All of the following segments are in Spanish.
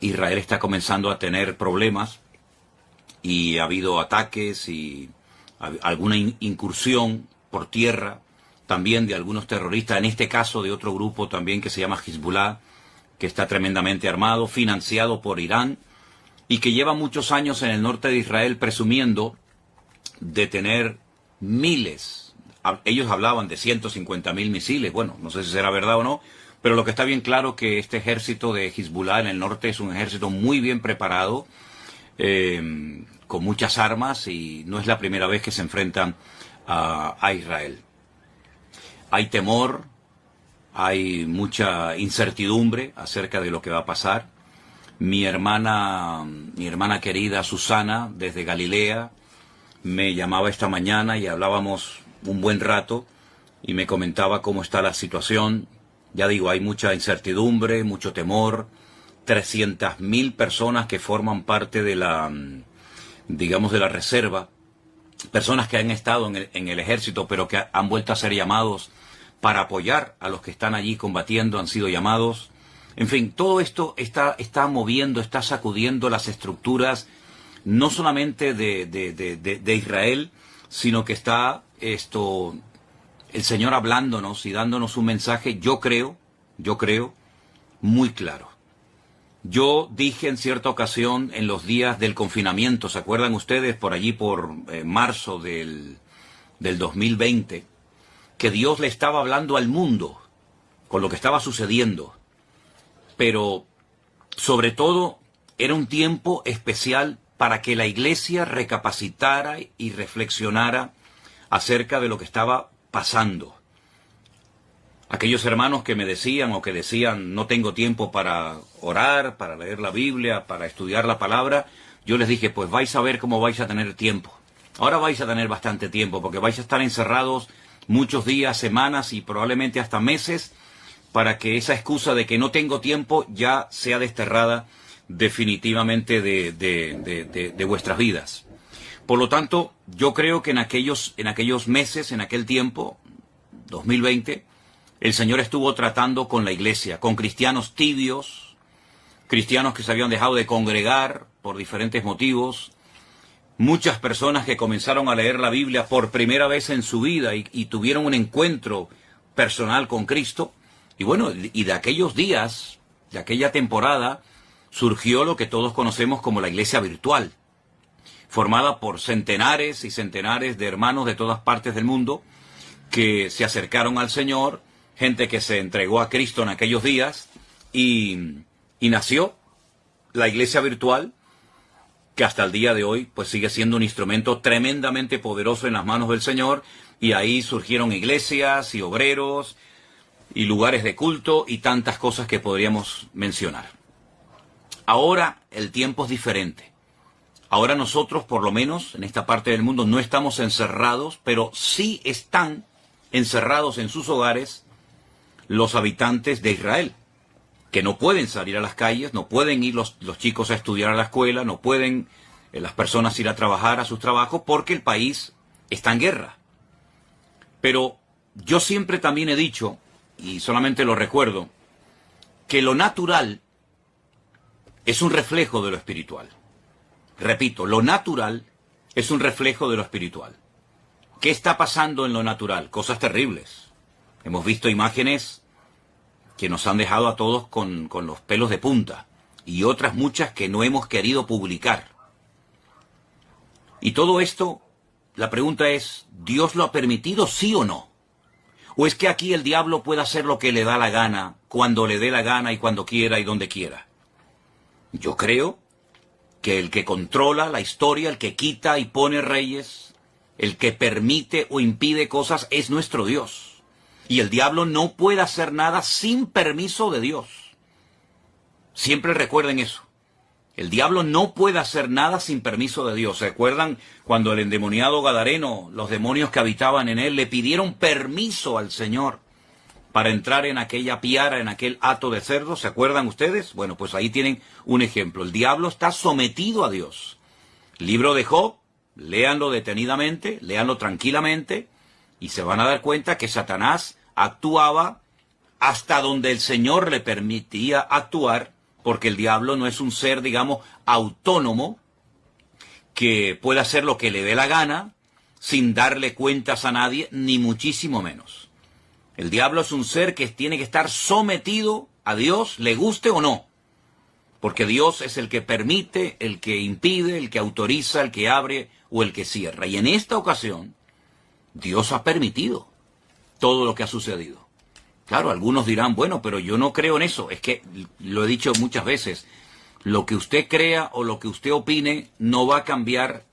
Israel está comenzando a tener problemas y ha habido ataques y alguna incursión por tierra también de algunos terroristas, en este caso de otro grupo también que se llama Hezbollah, que está tremendamente armado, financiado por Irán y que lleva muchos años en el norte de Israel presumiendo de tener miles. Ellos hablaban de 150.000 misiles. Bueno, no sé si será verdad o no, pero lo que está bien claro que este ejército de Hezbollah en el norte es un ejército muy bien preparado, con muchas armas, y no es la primera vez que se enfrentan a Israel. Hay temor, hay mucha incertidumbre acerca de lo que va a pasar. Mi hermana querida Susana, desde Galilea, me llamaba esta mañana y hablábamos un buen rato y me comentaba cómo está la situación. Ya digo, hay mucha incertidumbre, mucho temor. 300.000 personas que forman parte de la, digamos, de la reserva, personas que han estado en el ejército, pero que han vuelto a ser llamados para apoyar a los que están allí combatiendo, han sido llamados. En fin, todo esto está moviendo, está sacudiendo las estructuras, no solamente de Israel, sino que está el Señor hablándonos y dándonos un mensaje, yo creo, muy claro. Yo dije en cierta ocasión, en los días del confinamiento, ¿se acuerdan ustedes? Por allí, por marzo del 2020, que Dios le estaba hablando al mundo con lo que estaba sucediendo. Pero, sobre todo, era un tiempo especial para que la iglesia recapacitara y reflexionara acerca de lo que estaba pasando. Aquellos hermanos que me decían o que decían no tengo tiempo para orar, para leer la Biblia, para estudiar la palabra, yo les dije, pues vais a ver cómo vais a tener tiempo. Ahora vais a tener bastante tiempo porque vais a estar encerrados muchos días, semanas y probablemente hasta meses, para que esa excusa de que no tengo tiempo ya sea desterrada definitivamente de vuestras vidas. Por lo tanto, yo creo que en aquellos meses, en aquel tiempo, 2020, el Señor estuvo tratando con la iglesia, con cristianos tibios, cristianos que se habían dejado de congregar por diferentes motivos, muchas personas que comenzaron a leer la Biblia por primera vez en su vida y tuvieron un encuentro personal con Cristo. Y bueno, y de aquellos días, de aquella temporada, surgió lo que todos conocemos como la iglesia virtual, formada por centenares y centenares de hermanos de todas partes del mundo que se acercaron al Señor, gente que se entregó a Cristo en aquellos días, y nació la iglesia virtual, que hasta el día de hoy pues sigue siendo un instrumento tremendamente poderoso en las manos del Señor, y ahí surgieron iglesias y obreros y lugares de culto y tantas cosas que podríamos mencionar. Ahora el tiempo es diferente. Ahora nosotros, por lo menos en esta parte del mundo, no estamos encerrados, pero sí están encerrados en sus hogares los habitantes de Israel, que no pueden salir a las calles, no pueden ir los chicos a estudiar a la escuela, no pueden las personas ir a trabajar a sus trabajos porque el país está en guerra. Pero yo siempre también he dicho, y solamente lo recuerdo, que lo natural es un reflejo de lo espiritual. Repito, lo natural es un reflejo de lo espiritual. ¿Qué está pasando en lo natural? Cosas terribles. Hemos visto imágenes que nos han dejado a todos con los pelos de punta, y otras muchas que no hemos querido publicar. Y todo esto, la pregunta es, ¿Dios lo ha permitido, sí o no? ¿O es que aquí el diablo puede hacer lo que le da la gana, cuando le dé la gana y cuando quiera y donde quiera? Yo creo que el que controla la historia, el que quita y pone reyes, el que permite o impide cosas es nuestro Dios. Y el diablo no puede hacer nada sin permiso de Dios. Siempre recuerden eso. El diablo no puede hacer nada sin permiso de Dios. ¿Se acuerdan cuando el endemoniado Gadareno, los demonios que habitaban en él, le pidieron permiso al Señor para entrar en aquella piara, en aquel hato de cerdo? ¿Se acuerdan ustedes? Bueno, pues ahí tienen un ejemplo. El diablo está sometido a Dios. Libro de Job, léanlo detenidamente, léanlo tranquilamente, y se van a dar cuenta que Satanás actuaba hasta donde el Señor le permitía actuar, porque el diablo no es un ser, digamos, autónomo, que pueda hacer lo que le dé la gana, sin darle cuentas a nadie, ni muchísimo menos. El diablo es un ser que tiene que estar sometido a Dios, le guste o no, porque Dios es el que permite, el que impide, el que autoriza, el que abre o el que cierra. Y en esta ocasión, Dios ha permitido todo lo que ha sucedido. Claro, algunos dirán, bueno, pero yo no creo en eso. Es que, lo he dicho muchas veces, lo que usted crea o lo que usted opine no va a cambiar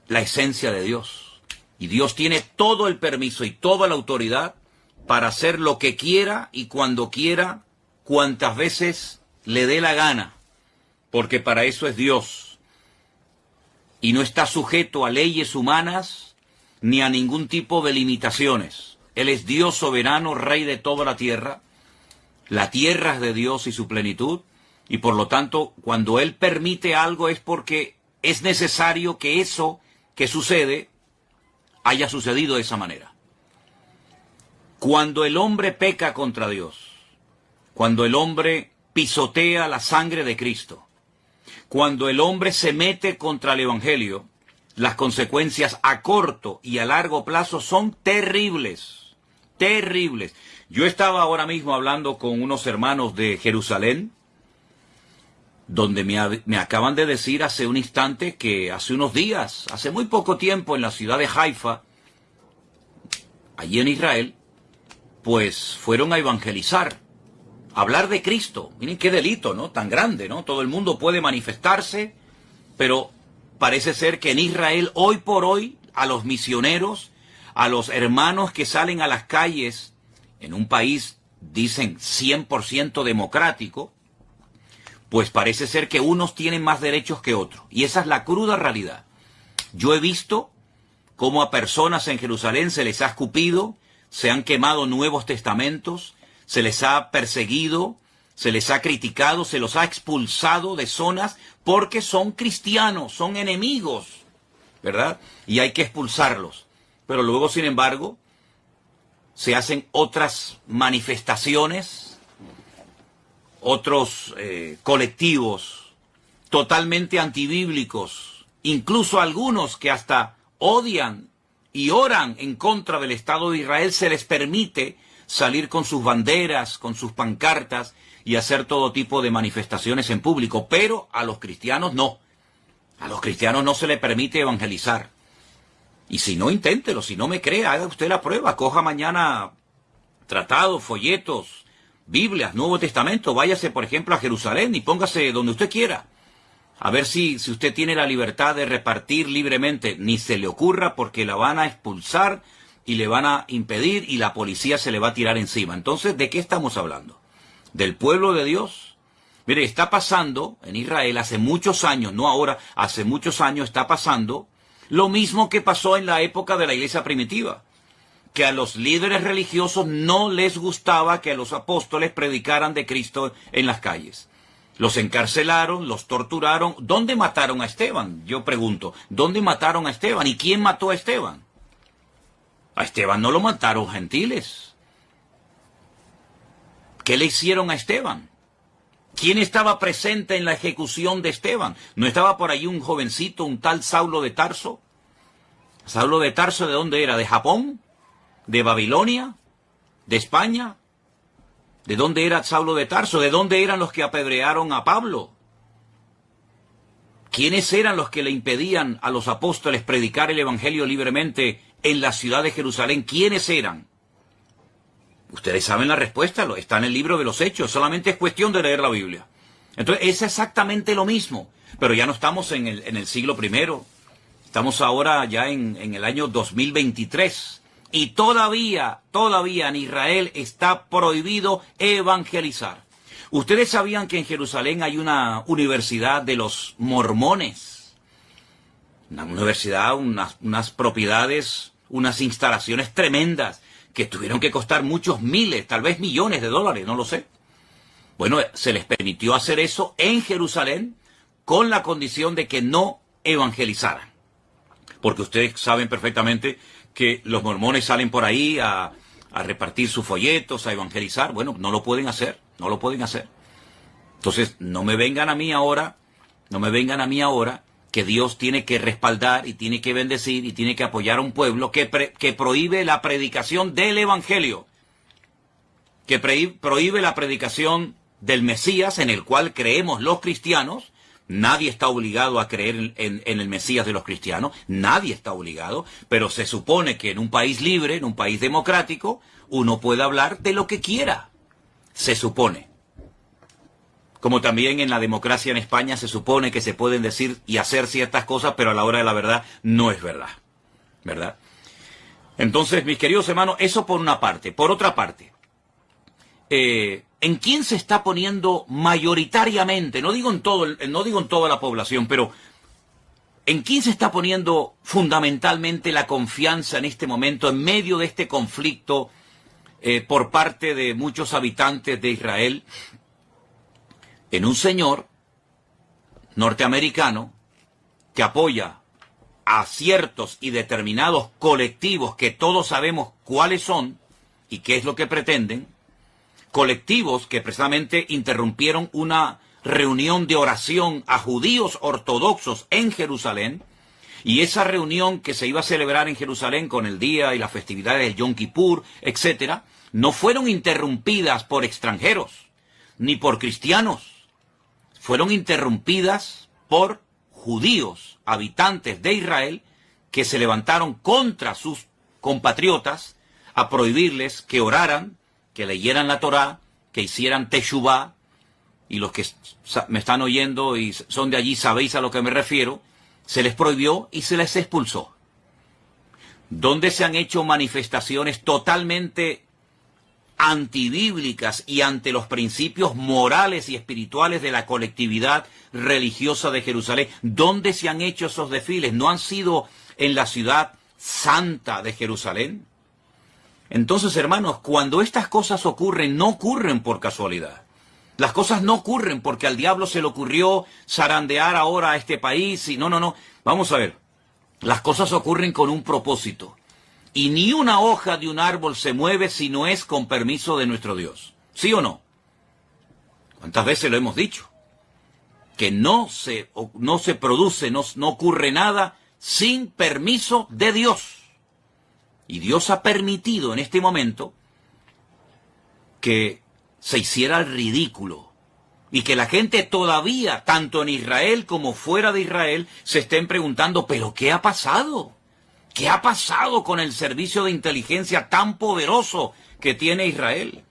la esencia de Dios. Y Dios tiene todo el permiso y toda la autoridad para hacer lo que quiera y cuando quiera, cuantas veces le dé la gana, porque para eso es Dios. Y no está sujeto a leyes humanas ni a ningún tipo de limitaciones. Él es Dios soberano, Rey de toda la tierra es de Dios y su plenitud, y por lo tanto, cuando Él permite algo es porque es necesario que eso que sucede haya sucedido de esa manera. Cuando el hombre peca contra Dios, cuando el hombre pisotea la sangre de Cristo, cuando el hombre se mete contra el Evangelio, las consecuencias a corto y a largo plazo son terribles. Terribles. Yo estaba ahora mismo hablando con unos hermanos de Jerusalén, donde me acaban de decir hace un instante que hace unos días, hace muy poco tiempo, en la ciudad de Haifa, allí en Israel, pues fueron a evangelizar, a hablar de Cristo. Miren qué delito, ¿no? Tan grande, ¿no? Todo el mundo puede manifestarse, pero parece ser que en Israel, hoy por hoy, a los misioneros, a los hermanos que salen a las calles, en un país, dicen, 100% democrático, pues parece ser que unos tienen más derechos que otros. Y esa es la cruda realidad. Yo he visto cómo a personas en Jerusalén se les ha escupido, se han quemado nuevos testamentos, se les ha perseguido, se les ha criticado, se los ha expulsado de zonas porque son cristianos, son enemigos, ¿verdad? Y hay que expulsarlos. Pero luego, sin embargo, se hacen otras manifestaciones, otros colectivos totalmente antibíblicos, incluso algunos que hasta odian y oran en contra del Estado de Israel, se les permite salir con sus banderas, con sus pancartas y hacer todo tipo de manifestaciones en público. Pero a los cristianos no. A los cristianos no se les permite evangelizar. Y si no, inténtelo. Si no me cree, haga usted la prueba. Coja mañana tratados, folletos, Biblias, Nuevo Testamento. Váyase, por ejemplo, a Jerusalén y póngase donde usted quiera. A ver si usted tiene la libertad de repartir libremente. Ni se le ocurra, porque la van a expulsar y le van a impedir y la policía se le va a tirar encima. Entonces, ¿de qué estamos hablando? ¿Del pueblo de Dios? Mire, está pasando en Israel hace muchos años, no ahora, hace muchos años está pasando lo mismo que pasó en la época de la iglesia primitiva, que a los líderes religiosos no les gustaba que a los apóstoles predicaran de Cristo en las calles. Los encarcelaron, los torturaron. ¿Dónde mataron a Esteban? Yo pregunto, ¿dónde mataron a Esteban? ¿Y quién mató a Esteban? A Esteban no lo mataron gentiles. ¿Qué le hicieron a Esteban? ¿Quién estaba presente en la ejecución de Esteban? ¿No estaba por ahí un jovencito, un tal Saulo de Tarso? ¿Saulo de Tarso de dónde era? ¿De Japón? ¿De Babilonia? ¿De España? ¿De dónde era Saulo de Tarso? ¿De dónde eran los que apedrearon a Pablo? ¿Quiénes eran los que le impedían a los apóstoles predicar el evangelio libremente en la ciudad de Jerusalén? ¿Quiénes eran? Ustedes saben la respuesta, está en el libro de los Hechos, solamente es cuestión de leer la Biblia. Entonces es exactamente lo mismo, pero ya no estamos en el siglo I, estamos ahora ya en el año 2023, y todavía en Israel está prohibido evangelizar. Ustedes sabían que en Jerusalén hay una universidad de los mormones, una universidad, unas propiedades, unas instalaciones tremendas, que tuvieron que costar muchos miles, tal vez millones de dólares, no lo sé. Bueno, se les permitió hacer eso en Jerusalén con la condición de que no evangelizaran. Porque ustedes saben perfectamente que los mormones salen por ahí a repartir sus folletos, a evangelizar. Bueno, no lo pueden hacer, no lo pueden hacer. Entonces, no me vengan a mí ahora que Dios tiene que respaldar y tiene que bendecir y tiene que apoyar a un pueblo que prohíbe la predicación del Evangelio, que prohíbe la predicación del Mesías, en el cual creemos los cristianos. Nadie está obligado a creer en el Mesías de los cristianos, nadie está obligado, pero se supone que en un país libre, en un país democrático, uno puede hablar de lo que quiera, se supone. Como también en la democracia en España se supone que se pueden decir y hacer ciertas cosas, pero a la hora de la verdad no es verdad, ¿verdad? Entonces, mis queridos hermanos, eso por una parte. Por otra parte, ¿en quién se está poniendo mayoritariamente? No digo en toda la población, pero ¿en quién se está poniendo fundamentalmente la confianza en este momento, en medio de este conflicto por parte de muchos habitantes de Israel? En un señor norteamericano que apoya a ciertos y determinados colectivos que todos sabemos cuáles son y qué es lo que pretenden, colectivos que precisamente interrumpieron una reunión de oración a judíos ortodoxos en Jerusalén, y esa reunión que se iba a celebrar en Jerusalén con el día y las festividades del Yom Kippur, etcétera, no fueron interrumpidas por extranjeros ni por cristianos, fueron interrumpidas por judíos, habitantes de Israel, que se levantaron contra sus compatriotas a prohibirles que oraran, que leyeran la Torá, que hicieran teshuvá, y los que me están oyendo y son de allí sabéis a lo que me refiero, se les prohibió y se les expulsó. Donde se han hecho manifestaciones totalmente antibíblicas y ante los principios morales y espirituales de la colectividad religiosa de Jerusalén. ¿Dónde se han hecho esos desfiles? ¿No han sido en la ciudad santa de Jerusalén? Entonces, hermanos, cuando estas cosas ocurren, no ocurren por casualidad. Las cosas no ocurren porque al diablo se le ocurrió zarandear ahora a este país y no. Vamos a ver, las cosas ocurren con un propósito. Y ni una hoja de un árbol se mueve si no es con permiso de nuestro Dios. ¿Sí o no? ¿Cuántas veces lo hemos dicho? Que no se produce, no ocurre nada sin permiso de Dios. Y Dios ha permitido en este momento que se hiciera el ridículo y que la gente todavía, tanto en Israel como fuera de Israel, se estén preguntando, ¿pero qué ha pasado? ¿Qué ha pasado con el servicio de inteligencia tan poderoso que tiene Israel?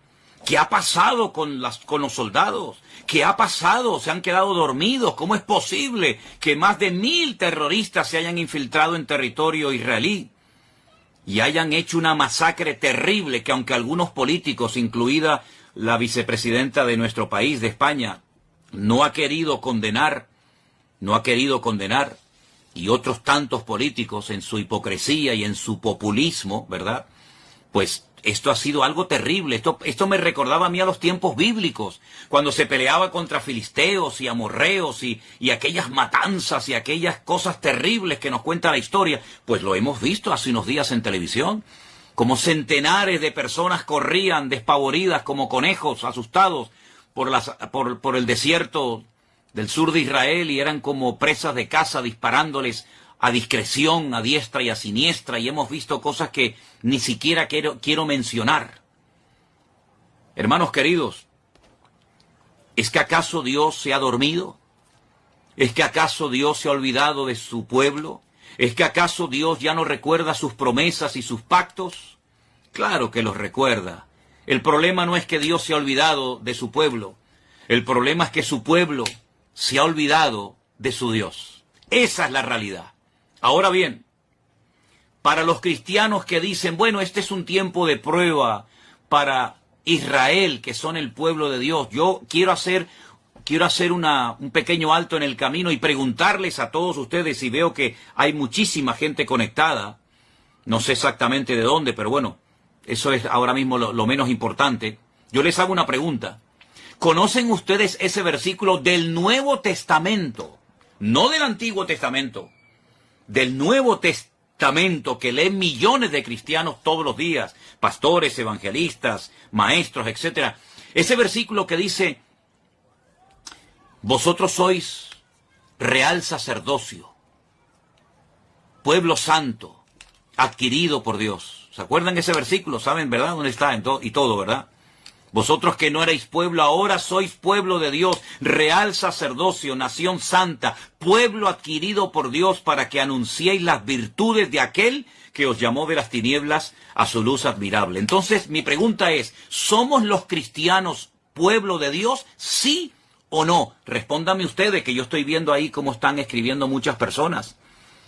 ¿Qué ha pasado con los soldados? ¿Qué ha pasado? ¿Se han quedado dormidos? ¿Cómo es posible que más de 1000 terroristas se hayan infiltrado en territorio israelí y hayan hecho una masacre terrible que, aunque algunos políticos, incluida la vicepresidenta de nuestro país, de España, no ha querido condenar, y otros tantos políticos en su hipocresía y en su populismo, ¿verdad? Pues esto ha sido algo terrible. Esto me recordaba a mí a los tiempos bíblicos, cuando se peleaba contra filisteos y amorreos y aquellas matanzas y aquellas cosas terribles que nos cuenta la historia. Pues lo hemos visto hace unos días en televisión, como centenares de personas corrían despavoridas como conejos asustados por el desierto del sur de Israel y eran como presas de caza disparándoles a discreción, a diestra y a siniestra, y hemos visto cosas que ni siquiera quiero mencionar. Hermanos queridos, ¿es que acaso Dios se ha dormido? ¿Es que acaso Dios se ha olvidado de su pueblo? ¿Es que acaso Dios ya no recuerda sus promesas y sus pactos? Claro que los recuerda. El problema no es que Dios se ha olvidado de su pueblo. El problema es que su pueblo se ha olvidado de su Dios. Esa es la realidad. Ahora bien, para los cristianos que dicen, bueno, este es un tiempo de prueba para Israel, que son el pueblo de Dios, yo quiero hacer un pequeño alto en el camino y preguntarles a todos ustedes, y veo que hay muchísima gente conectada, no sé exactamente de dónde, pero bueno, eso es ahora mismo lo menos importante. Yo les hago una pregunta. ¿Conocen ustedes ese versículo del Nuevo Testamento? No del Antiguo Testamento, del Nuevo Testamento que leen millones de cristianos todos los días, pastores, evangelistas, maestros, etcétera. Ese versículo que dice, Vosotros sois real sacerdocio, pueblo santo, adquirido por Dios. ¿Se acuerdan de ese versículo? ¿Saben, verdad? ¿Dónde está? Y todo, ¿verdad? Vosotros que no erais pueblo, ahora sois pueblo de Dios, real sacerdocio, nación santa, pueblo adquirido por Dios para que anunciéis las virtudes de aquel que os llamó de las tinieblas a su luz admirable. Entonces, mi pregunta es, ¿somos los cristianos pueblo de Dios? ¿Sí o no? Respóndame ustedes, que yo estoy viendo ahí cómo están escribiendo muchas personas.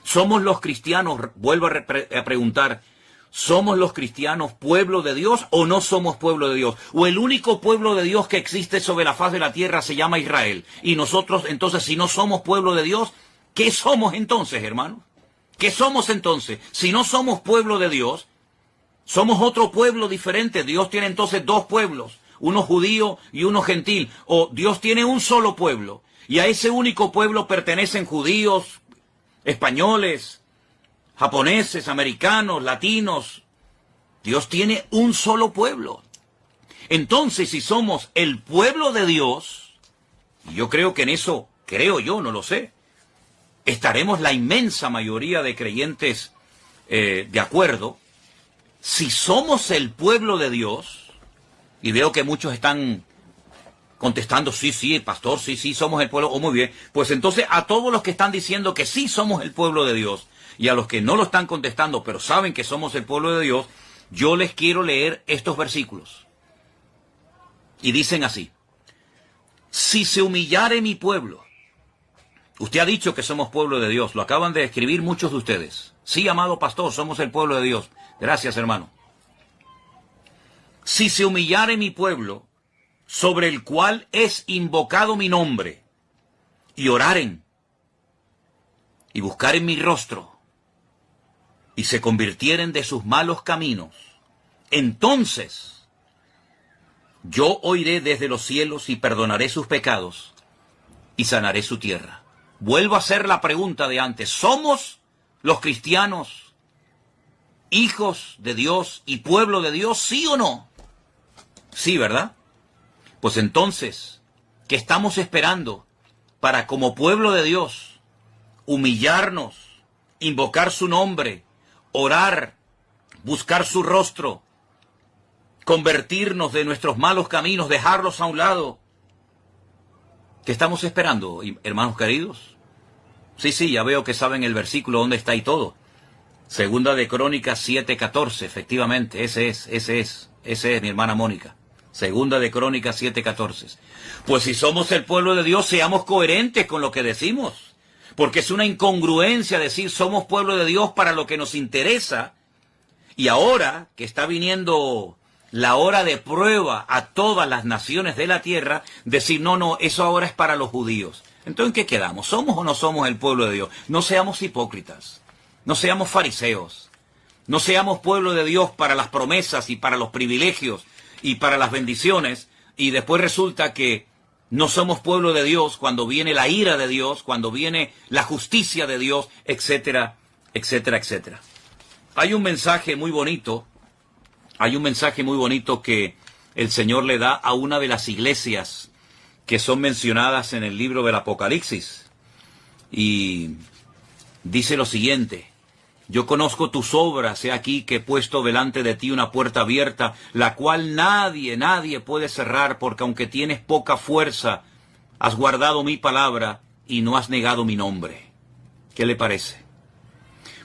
¿Somos los cristianos, vuelvo a preguntar, ¿somos los cristianos pueblo de Dios o no somos pueblo de Dios? ¿O el único pueblo de Dios que existe sobre la faz de la tierra se llama Israel? Y nosotros, entonces, si no somos pueblo de Dios, ¿qué somos entonces, hermanos? ¿Qué somos entonces? Si no somos pueblo de Dios, somos otro pueblo diferente. Dios tiene entonces dos pueblos, uno judío y uno gentil. O Dios tiene un solo pueblo, y a ese único pueblo pertenecen judíos, españoles, japoneses, americanos, latinos. Dios tiene un solo pueblo. Entonces, si somos el pueblo de Dios, y yo creo que en eso, no lo sé, estaremos la inmensa mayoría de creyentes de acuerdo. Si somos el pueblo de Dios, y veo que muchos están contestando, sí, pastor, sí, somos el pueblo, muy bien, pues entonces a todos los que están diciendo que sí somos el pueblo de Dios, y a los que no lo están contestando, pero saben que somos el pueblo de Dios, yo les quiero leer estos versículos. Y dicen así: si se humillare mi pueblo. Usted ha dicho que somos pueblo de Dios, lo acaban de escribir muchos de ustedes. Sí, amado pastor, somos el pueblo de Dios. Gracias, hermano. Si se humillare mi pueblo, sobre el cual es invocado mi nombre, y oraren, y buscaren mi rostro, y se convirtieren de sus malos caminos, entonces yo oiré desde los cielos y perdonaré sus pecados y sanaré su tierra. Vuelvo a hacer la pregunta de antes. ¿Somos los cristianos hijos de Dios y pueblo de Dios, sí o no? Sí, ¿verdad? Pues entonces, ¿qué estamos esperando para, como pueblo de Dios, humillarnos, invocar su nombre, orar, buscar su rostro, convertirnos de nuestros malos caminos, dejarlos a un lado? ¿Qué estamos esperando, hermanos queridos? Sí, ya veo que saben el versículo dónde está y todo. Segunda de Crónicas 7:14, efectivamente, ese es, mi hermana Mónica. Segunda de Crónicas 7:14. Pues si somos el pueblo de Dios, seamos coherentes con lo que decimos. Porque es una incongruencia decir somos pueblo de Dios para lo que nos interesa. Y ahora que está viniendo la hora de prueba a todas las naciones de la tierra, decir no, eso ahora es para los judíos. Entonces, ¿en qué quedamos? ¿Somos o no somos el pueblo de Dios? No seamos hipócritas, no seamos fariseos, no seamos pueblo de Dios para las promesas y para los privilegios y para las bendiciones, y después resulta que no somos pueblo de Dios cuando viene la ira de Dios, cuando viene la justicia de Dios, etcétera, etcétera, etcétera. Hay un mensaje muy bonito que el Señor le da a una de las iglesias que son mencionadas en el libro del Apocalipsis. Y dice lo siguiente: yo conozco tus obras, he aquí que he puesto delante de ti una puerta abierta, la cual nadie puede cerrar, porque aunque tienes poca fuerza, has guardado mi palabra y no has negado mi nombre. ¿Qué le parece?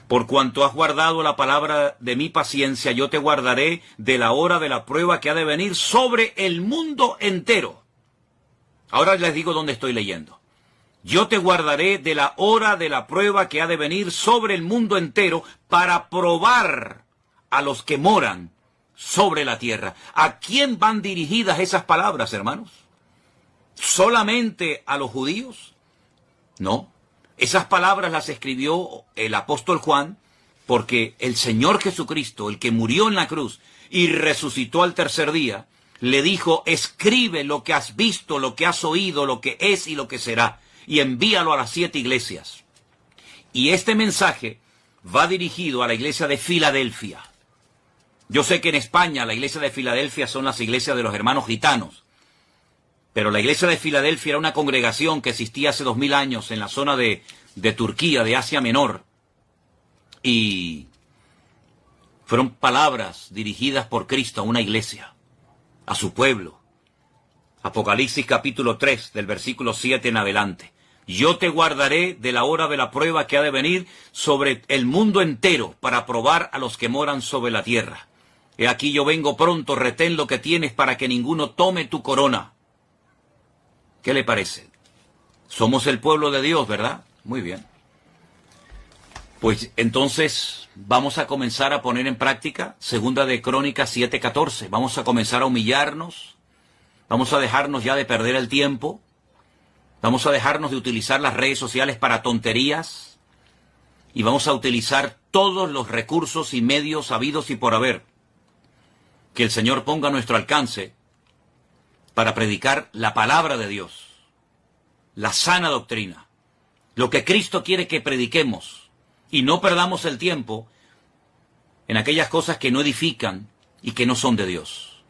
Por cuanto has guardado la palabra de mi paciencia, yo te guardaré de la hora de la prueba que ha de venir sobre el mundo entero. Ahora les digo dónde estoy leyendo. Yo te guardaré de la hora de la prueba que ha de venir sobre el mundo entero para probar a los que moran sobre la tierra. ¿A quién van dirigidas esas palabras, hermanos? ¿Solamente a los judíos? No. Esas palabras las escribió el apóstol Juan porque el Señor Jesucristo, el que murió en la cruz y resucitó al tercer día, le dijo: escribe lo que has visto, lo que has oído, lo que es y lo que será, y envíalo a las 7 iglesias. Y este mensaje va dirigido a la iglesia de Filadelfia. Yo sé que en España la iglesia de Filadelfia son las iglesias de los hermanos gitanos. Pero la iglesia de Filadelfia era una congregación que existía hace 2000 años en la zona de Turquía, de Asia Menor. Y fueron palabras dirigidas por Cristo a una iglesia, a su pueblo. Apocalipsis capítulo 3, del versículo 7 en adelante. Yo te guardaré de la hora de la prueba que ha de venir sobre el mundo entero para probar a los que moran sobre la tierra. He aquí yo vengo pronto, retén lo que tienes para que ninguno tome tu corona. ¿Qué le parece? Somos el pueblo de Dios, ¿verdad? Muy bien. Pues entonces vamos a comenzar a poner en práctica Segunda de Crónicas 7:14. Vamos a comenzar a humillarnos. Vamos a dejarnos ya de perder el tiempo. Vamos a dejarnos de utilizar las redes sociales para tonterías. Y vamos a utilizar todos los recursos y medios habidos y por haber que el Señor ponga a nuestro alcance para predicar la palabra de Dios, la sana doctrina, lo que Cristo quiere que prediquemos, y no perdamos el tiempo en aquellas cosas que no edifican y que no son de Dios.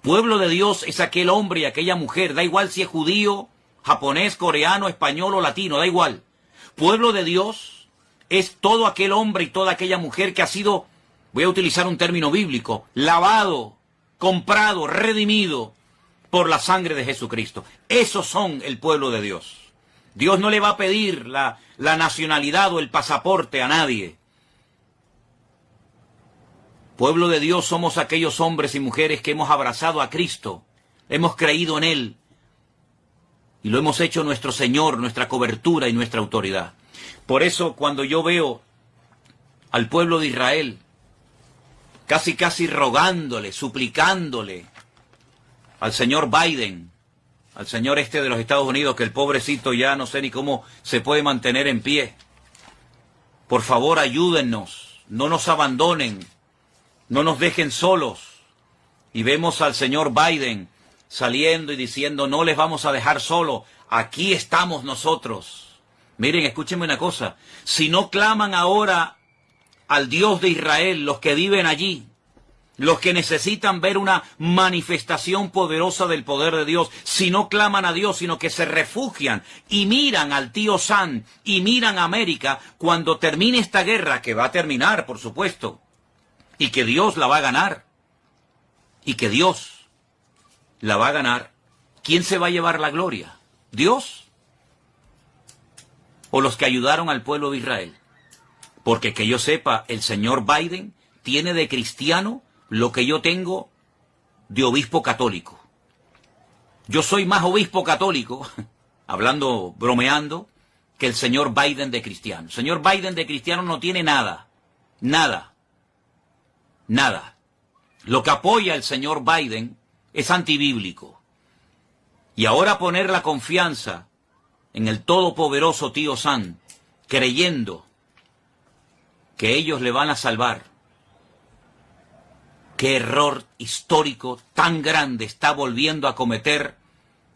Pueblo de Dios es aquel hombre y aquella mujer, da igual si es judío, japonés, coreano, español o latino, da igual. Pueblo de Dios es todo aquel hombre y toda aquella mujer que ha sido, voy a utilizar un término bíblico, lavado, comprado, redimido por la sangre de Jesucristo. Esos son el pueblo de Dios. Dios no le va a pedir la nacionalidad o el pasaporte a nadie. Pueblo de Dios somos aquellos hombres y mujeres que hemos abrazado a Cristo, hemos creído en Él y lo hemos hecho nuestro Señor, nuestra cobertura y nuestra autoridad. Por eso cuando yo veo al pueblo de Israel casi rogándole, suplicándole al señor Biden, al señor de los Estados Unidos, que el pobrecito ya no sé ni cómo se puede mantener en pie. Por favor, ayúdennos, no nos abandonen, no nos dejen solos. Y vemos al señor Biden saliendo y diciendo, no les vamos a dejar solos, aquí estamos nosotros. Miren, escúchenme una cosa, si no claman ahora al Dios de Israel, los que viven allí, los que necesitan ver una manifestación poderosa del poder de Dios, si no claman a Dios, sino que se refugian y miran al tío Sam y miran a América, cuando termine esta guerra, que va a terminar, por supuesto, y que Dios la va a ganar, y que Dios la va a ganar, ¿quién se va a llevar la gloria? ¿Dios? ¿O los que ayudaron al pueblo de Israel? Porque que yo sepa, el señor Biden tiene de cristiano lo que yo tengo de obispo católico. Yo soy más obispo católico, hablando, bromeando, que el señor Biden de cristiano. El señor Biden de cristiano no tiene nada, nada, nada. Lo que apoya el señor Biden es antibíblico. Y ahora poner la confianza en el todopoderoso tío Sam, creyendo que ellos le van a salvar. Qué error histórico tan grande está volviendo a cometer,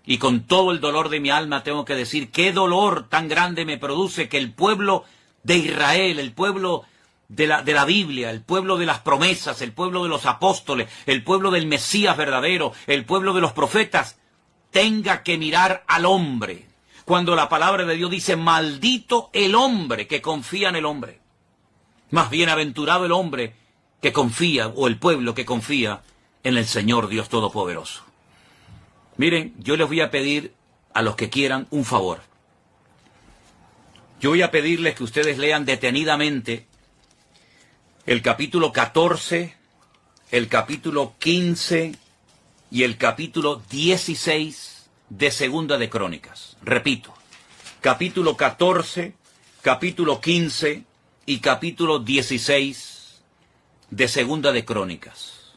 y con todo el dolor de mi alma tengo que decir, qué dolor tan grande me produce que el pueblo de Israel, el pueblo de la Biblia, el pueblo de las promesas, el pueblo de los apóstoles, el pueblo del Mesías verdadero, el pueblo de los profetas, tenga que mirar al hombre, cuando la palabra de Dios dice, maldito el hombre que confía en el hombre. Más bienaventurado el hombre que confía, o el pueblo que confía en el Señor Dios Todopoderoso. Miren, yo les voy a pedir a los que quieran un favor. Yo voy a pedirles que ustedes lean detenidamente el capítulo 14, el capítulo 15 y el capítulo 16 de Segunda de Crónicas. Repito, capítulo 14, capítulo 15 y capítulo 16 de Segunda de Crónicas.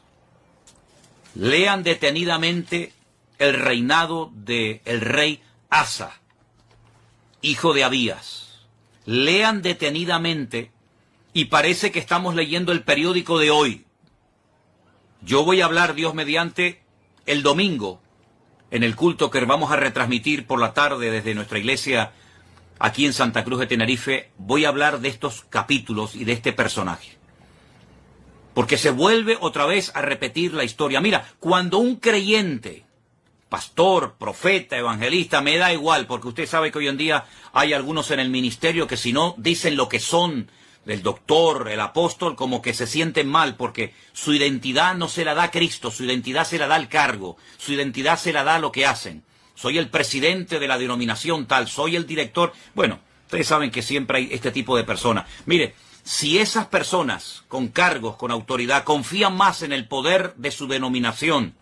Lean detenidamente el reinado del rey Asa, hijo de Abías. Lean detenidamente, y parece que estamos leyendo el periódico de hoy. Yo voy a hablar, Dios mediante, el domingo, en el culto que vamos a retransmitir por la tarde desde nuestra iglesia aquí en Santa Cruz de Tenerife. Voy a hablar de estos capítulos y de este personaje, porque se vuelve otra vez a repetir la historia. Mira, cuando un creyente, pastor, profeta, evangelista, me da igual, porque usted sabe que hoy en día hay algunos en el ministerio que si no dicen lo que son, el doctor, el apóstol, como que se sienten mal, porque su identidad no se la da Cristo, su identidad se la da el cargo, su identidad se la da lo que hacen. Soy el presidente de la denominación tal, soy el director. Bueno, ustedes saben que siempre hay este tipo de personas. Mire, si esas personas con cargos, con autoridad, confían más en el poder de su denominación,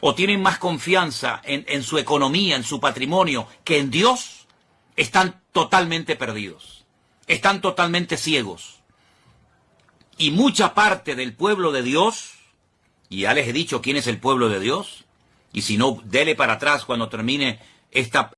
o tienen más confianza en su economía, en su patrimonio, que en Dios, están totalmente perdidos. Están totalmente ciegos. Y mucha parte del pueblo de Dios, y ya les he dicho quién es el pueblo de Dios, y si no, dele para atrás cuando termine esta